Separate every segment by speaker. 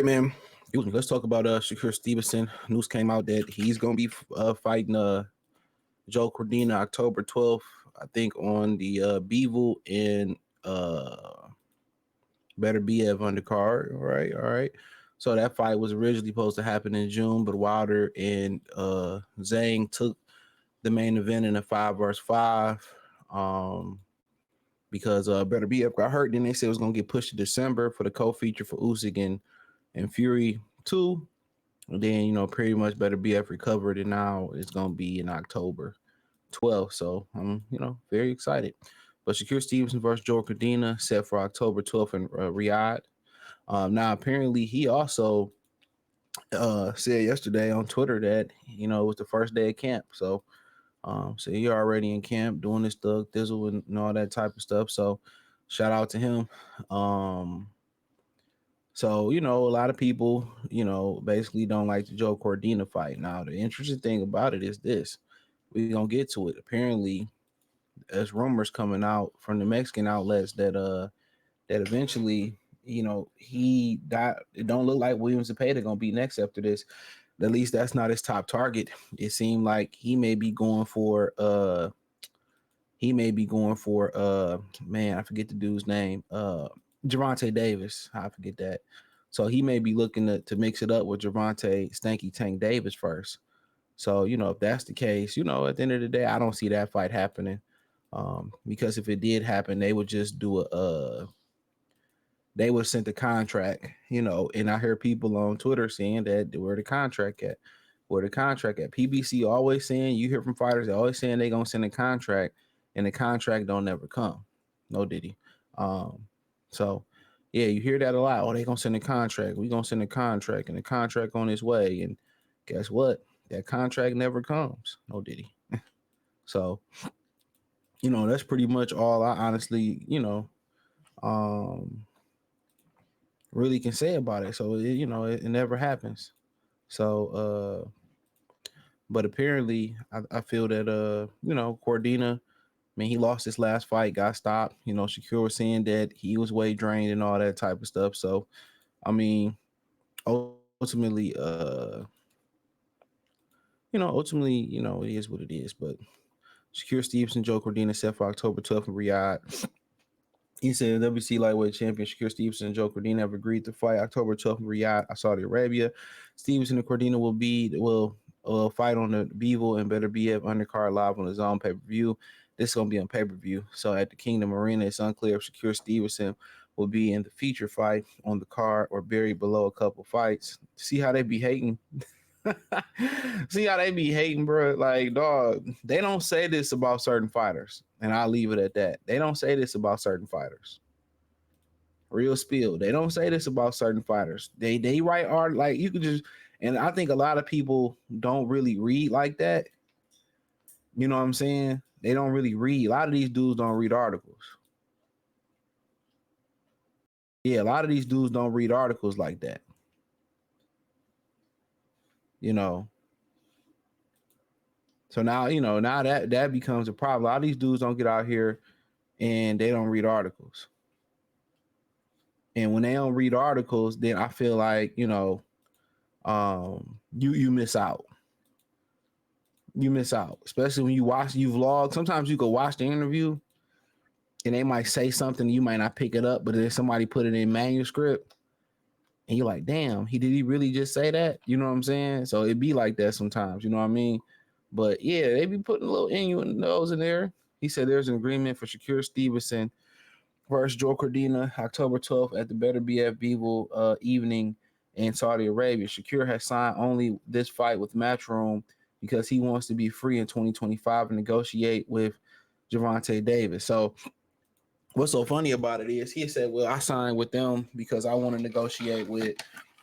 Speaker 1: right, man. Excuse me. Let's talk about Shakur Stevenson. News came out that he's gonna be fighting Joe Cordina October 12th. I think on the Bivol and Beterbiev undercard. All right. So that fight was originally supposed to happen in June, but Wilder and Zhang took the main event in a 5 versus 5. Because Beterbiev got hurt. Then they said it was gonna get pushed to December for the co-feature for Usyk and Fury 2. And then, pretty much Beterbiev recovered, and now it's gonna be in October 12th. So I'm, very excited. But Shakur Stevenson versus Joe Cordina set for October 12th in Riyadh. Now apparently he also said yesterday on Twitter that it was the first day of camp. So you're already in camp doing this thug thizzle and all that type of stuff. So shout out to him. So a lot of people, basically don't like the Joe Cordina fight. Now, the interesting thing about it is this. We're gonna get to it. Apparently, there's rumors coming out from the Mexican outlets that eventually, he got it don't look like William Zepeda gonna be next after this. At least that's not his top target. It seemed like he may be going for man, I forget the dude's name. Gervonta Davis. I forget that. So he may be looking to mix it up with Gervonta Stanky Tank Davis first. So, if that's the case, at the end of the day, I don't see that fight happening. Because if it did happen, they would just do they would send the contract, and I hear people on Twitter saying that where the contract at? Where the contract at? PBC always saying, you hear from fighters, they always saying they gonna send a contract, and the contract don't never come. No diddy. So yeah, you hear that a lot. Oh, they gonna send a contract. We gonna send a contract, and the contract on its way. And guess what? That contract never comes. No diddy. So, that's pretty much all I honestly, really can say about it. So it never happens. So but apparently I feel that Cordina, he lost his last fight, got stopped. Shakur was saying that he was weight drained and all that type of stuff. So ultimately it is what it is. But Shakur Stevenson, Joe Cordina set for October 12th in Riyadh. He said WC lightweight champion Shakur Stevenson and Joe Cordina have agreed to fight October 12th in Riyadh, Saudi Arabia. Stevenson and Cordina will fight on the Bivol and Beterbiev undercard live on the DAZN pay-per-view. This is going to be on pay-per-view. So at the Kingdom Arena, it's unclear if Shakur Stevenson will be in the feature fight on the card or buried below a couple fights. See how they be hating? See how they be hating, bro? Like, dog, they don't say this about certain fighters, and I'll leave it at that. They don't say this about certain fighters. Real spill. They don't say this about certain fighters. They write art like you could just, and I think a lot of people don't really read like that. You know what I'm saying? They don't really read. A lot of these dudes don't read articles. Yeah, a lot of these dudes don't read articles like that. So now, now that becomes a problem. A lot of these dudes don't get out here and they don't read articles. And when they don't read articles, then I feel like, you miss out. You miss out, especially when you vlog. Sometimes you go watch the interview and they might say something, you might not pick it up, but then somebody put it in manuscript and you're like, damn, did he really just say that? You know what I'm saying? So it'd be like that sometimes, you know what I mean? But yeah, they be putting a little innuendos in there. He said there's an agreement for Shakur Stevenson versus Joe Cordina October 12th at the Beterbiev Bivol evening in Saudi Arabia. Shakur has signed only this fight with Matchroom because he wants to be free in 2025 and negotiate with Gervonta Davis. So what's so funny about it is he said, well, I signed with them because I want to negotiate with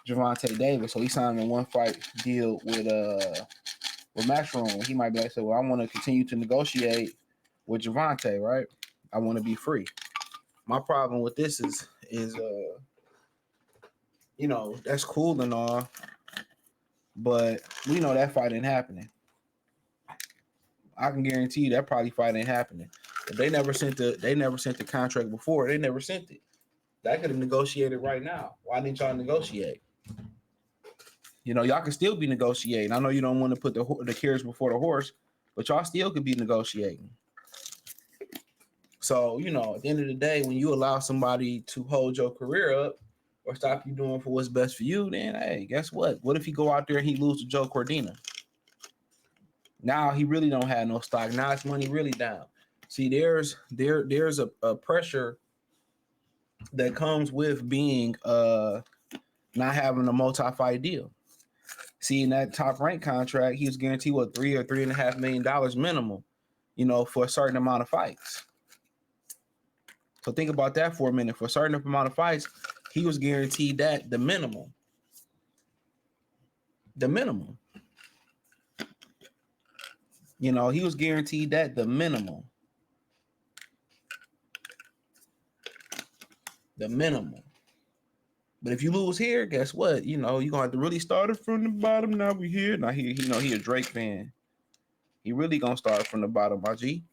Speaker 1: Gervonta Davis. So he signed a one fight deal with Matchroom. He might be like, well, I want to continue to negotiate with Gervonta, right? I want to be free. My problem with this is that's cool and all, but we know that fight ain't happening. I can guarantee you that probably fight ain't happening. If they never sent the contract before, they never sent it. That could have negotiated right now. Why didn't y'all negotiate? You know, y'all can still be negotiating. I know you don't want to put the carriage before the horse, but y'all still could be negotiating. So, you know, at the end of the day, when you allow somebody to hold your career up or stop you doing for what's best for you, then hey, guess what? What if he go out there and he lose to Joe Cordina? Now he really don't have no stock. Now his money really down. See, there's a pressure that comes with being not having a multi-fight deal. See, in that top rank contract, he was guaranteed what $3 or $3.5 million minimum, you know, for a certain amount of fights. So think about that for a minute. For a certain amount of fights, he was guaranteed that the minimum. The minimum. You know, he was guaranteed that the minimum. The minimum. But if you lose here, guess what? You know, you're gonna have to really start it from the bottom. Now we here. Now he you know, he a Drake fan. He really gonna start from the bottom, my G.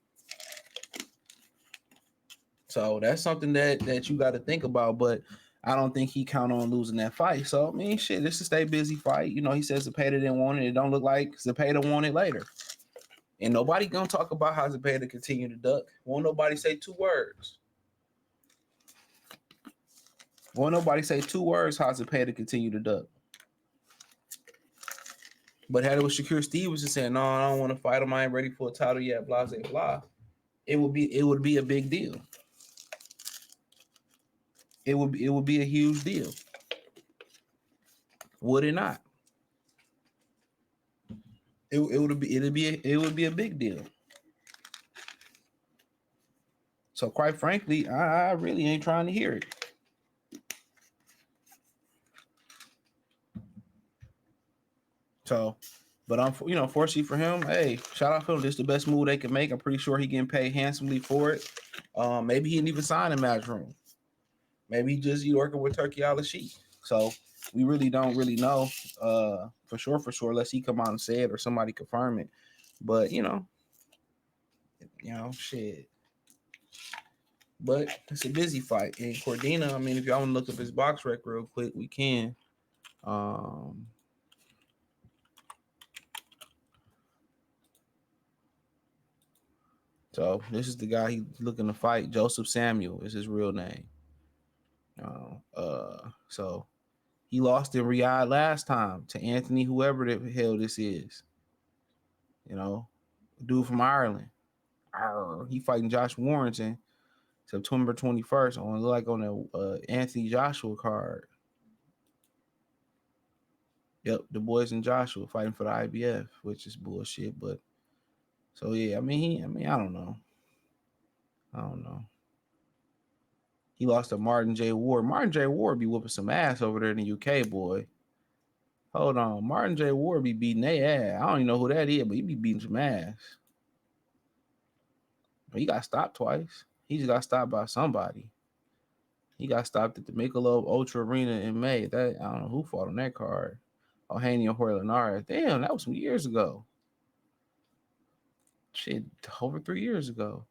Speaker 1: So that's something that you got to think about. But I don't think he count on losing that fight. So I mean, shit, this is a stay busy fight. You know, he says Zepeda didn't want it. It don't look like Zepeda wanted it later. And nobody gonna talk about how Zepeda continue to duck. Won't nobody say two words. Won't nobody say two words how Zepeda continue to duck. But had it was Shakur Stevenson saying, no, I don't want to fight him. I ain't ready for a title yet, blah, blah, blah. It would be a big deal. It would be a huge deal. Would it not? It would be a big deal. So quite frankly, I really ain't trying to hear it. So, but fortunately for him, hey, shout out to him. This is the best move they can make. I'm pretty sure he getting paid handsomely for it. Maybe he didn't even sign in Matchroom. Maybe he just working with Turkey Al-Sheikh. So we really don't really know for sure, unless he come out and say it or somebody confirm it. But you know, shit. But it's a busy fight. And Cordina, I mean, if y'all want to look up his box record real quick, we can. So this is the guy he's looking to fight. Joseph Samuel is his real name. So he lost in Riyadh last time to Anthony, whoever the hell this is. You know, dude from Ireland. He fighting Josh Warrington September 21st on the Anthony Joshua card. Yep, the boys and Joshua fighting for the IBF, which is bullshit. But so yeah, I mean, I don't know. He lost to Martin J. Ward. Martin J. Ward be whooping some ass over there in the UK, boy. Hold on. Martin J. Ward be beating their ass. I don't even know who that is, but he be beating some ass. But he got stopped twice. He just got stopped by somebody. He got stopped at the Michelob Ultra Arena in May. That I don't know who fought on that card. Haney or Linares. Damn, that was some years ago. Shit, over 3 years ago.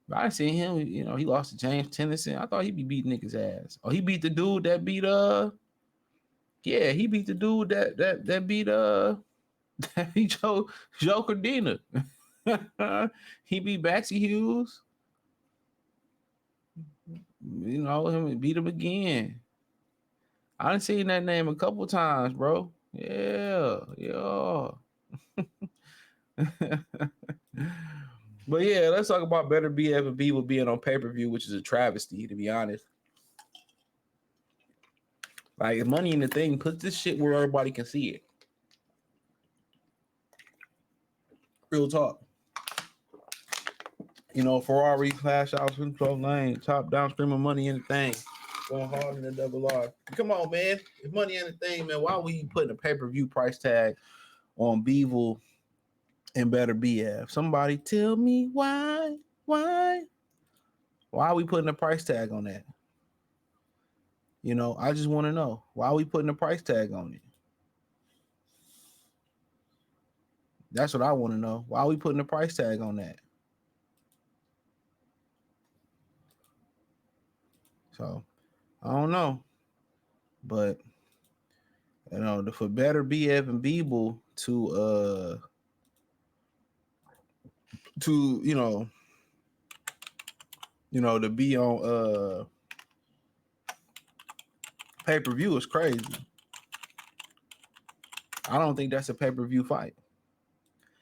Speaker 1: But I seen him, he lost to James Tennyson. I thought he'd be beating niggas' ass. Oh, he beat the dude that beat yeah, he beat the dude that beat that beat Joe Cordina. He beat Baxi Hughes. Him beat him again. I done seen that name a couple times, bro. Yeah. But yeah, let's talk about Beterbiev and Bivol being on pay-per-view, which is a travesty, to be honest. Like, Money in the Thing, put this shit where everybody can see it. Real talk. Ferrari flash out from 12 lane, top down screaming Money in the Thing. Going hard in the double R. Come on, man. If Money in the Thing, man, why are we putting a pay-per-view price tag on Bivol and Beterbiev? Somebody tell me why? Why are we putting a price tag on that? I just want to know. Why are we putting a price tag on it? That's what I want to know. Why are we putting a price tag on that? So, I don't know. But You know, for Beterbiev and Bivol to to be on pay-per-view is crazy. I don't think that's a pay-per-view fight.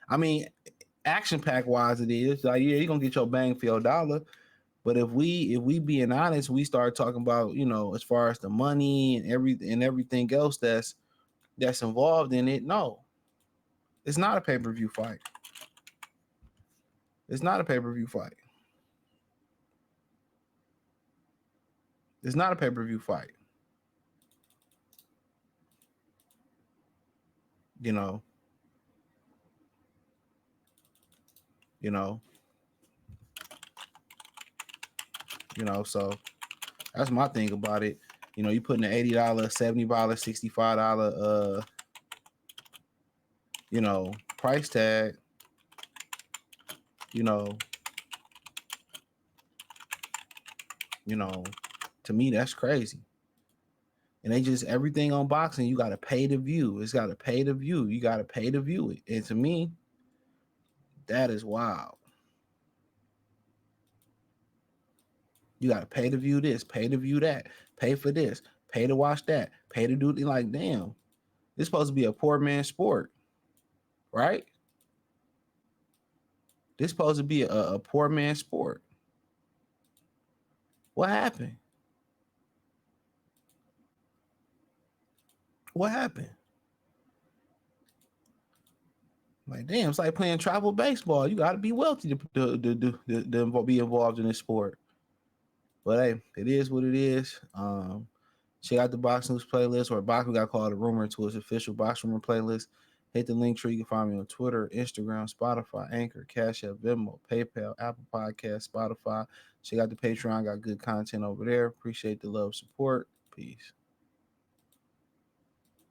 Speaker 1: I mean, action pack wise, it is like, yeah, you're gonna get your bang for your dollar. But if we being honest, we start talking about, as far as the money and everything else that's involved in it. No, it's not a pay-per-view fight. It's not a pay-per-view fight. It's not a pay-per-view fight. You know. So that's my thing about it. You putting an $80, $70, $65 price tag, to me that's crazy. And they just, everything on boxing, you gotta pay to view. It's gotta pay to view. You gotta pay to view it. And to me, that is wild. You gotta pay to view this, pay to view that, pay for this, pay to watch that, pay to do it. Like, damn, this supposed to be a poor man's sport, right? This supposed to be a poor man's sport. What happened? What happened? Like, damn, it's like playing travel baseball. You got to be wealthy to be involved in this sport. But hey, it is what it is. Check out the Box News playlist, or Box, we got called a rumor to its official Box Rumor playlist. Hit the link tree. You can find me on Twitter, Instagram, Spotify, Anchor, Cash App, Venmo, PayPal, Apple Podcasts, Spotify. Check out the Patreon. Got good content over there. Appreciate the love, support. Peace.